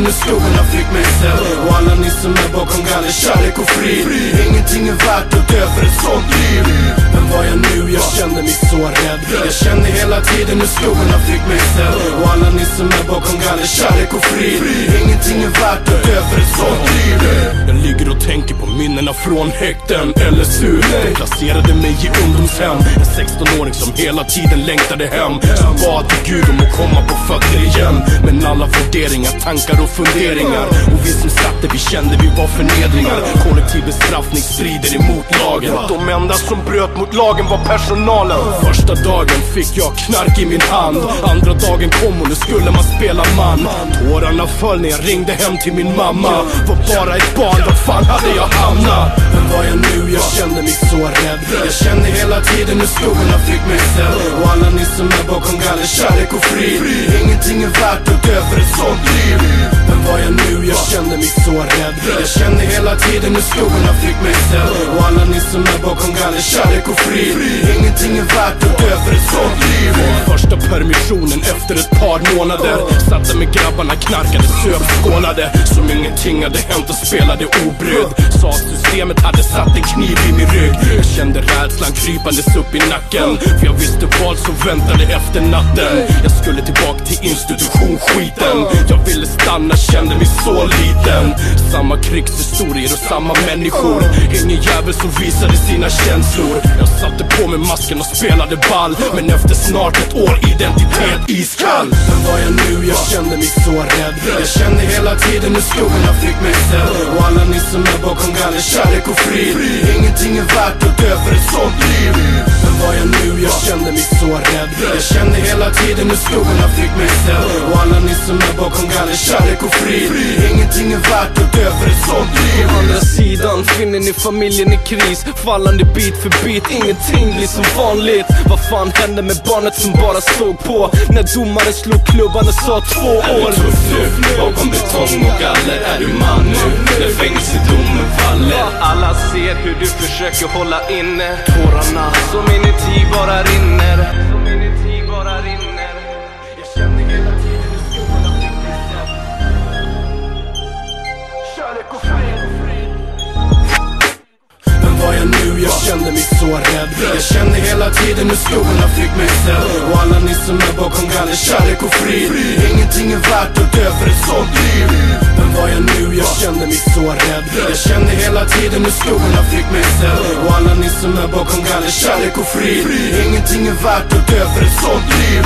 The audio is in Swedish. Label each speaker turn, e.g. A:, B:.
A: tiden när skuggorna fick mig sedd. Och alla ni som är bakom galler, kärlek och frid. Ingenting är värt att dö för ett sånt liv. Men var jag nu? Jag kände mig så rädd. Jag kände hela tiden när skuggorna fick mig sedd. Och alla ni som är bakom galler, kärlek och frid. Ingenting är värt att dö för ett sånt liv. Jag ligger och tänker på minnena från häkten eller sur. De placerade mig i ungdomshem. En 16-åring som hela tiden längtade hem, som bad till Gud om att komma på fötter igen. Men alla värderingar, tankar och funderingar, och vi som satt där, vi kände vi var förnedringar. Kollektiv bestraffning strider emot lagen. De enda som bröt mot lagen var personalen. Första dagen fick jag knark i min hand. Andra dagen kom och nu skulle man spela man. Tårarna föll när jag ringde hem till min mamma. Var bara ett barn, vart fan hade jag hamnat? Men var jag nu? Jag kände mig så rädd. Jag kände hela tiden när skuggorna fick mig sedd. Och alla ni som är bakom galler, kärlek och frid. Ingenting är värt att dö för ett sånt liv. Men var jag nu? Jag kände mig så rädd. Jag kände hela tiden när skuggorna fick mig sedd. Och alla ni som är bakom galler, kärlek och frid. Ingenting är värt att dö för ett sånt liv. Första permissionen efter ett par månader, satte med grabbarna, knarkade, söp, skålade som ingenting hade hänt och spelade obrydd. Sa att systemet hade satt en kniv i min rygg. Jag kände rädslan krypandes upp i nacken, för jag visste vad som väntade efter natten. Jag skulle tillbaka till institutionsskiten. Jag ville stanna, kände mig så liten. Samma krigshistorier och samma människor. Ingen jävel som visade sina känslor. Jag satte på mig masken och spelade ball, men efter snart ett år identitet iskall. Men var jag nu? Jag kände mig så rädd. Jag kände hela tiden när skuggorna fick mig sedd. Och alla ni som är bakom galler, kärlek och frid. Ingenting är värt att dö för ett sånt liv. Men var jag nu? Jag kände mig så rädd. Jag kände hela tiden när skuggorna fick mig sedd. Och alla ni som är bakom galler, kärlek och frid. Ingenting är värt att dö för ett sånt liv.
B: Å andra sidan finner ni familjen i kris, fallande bit för bit, ingenting blir som vanligt. Vad fan hände med barnet som bara såg på när domaren slog klubban och sa 2 år?
A: Är du tuff nu? Bakom betong och galler är du man nu, när fängelsedomen faller.
B: Alla ser hur du försöker hålla inne tårarna som inuti bara rinner.
A: Jag kände hela tiden hur skuggorna fick mig sedd. Kärlek och frid. Men var jag nu? Jag kände mig så rädd. Jag kände hela tiden hur skuggorna fick mig sedd. Och alla ni som är bakom galler, kärlek och frid. Ingenting är värt att dö för ett sånt liv. Men var jag nu? Jag kände mig så rädd. Jag kände hela tiden hur skuggorna fick mig sedd. Och alla ni som är bakom galler, kärlek och frid. Ingenting är värt att dö för ett sånt liv.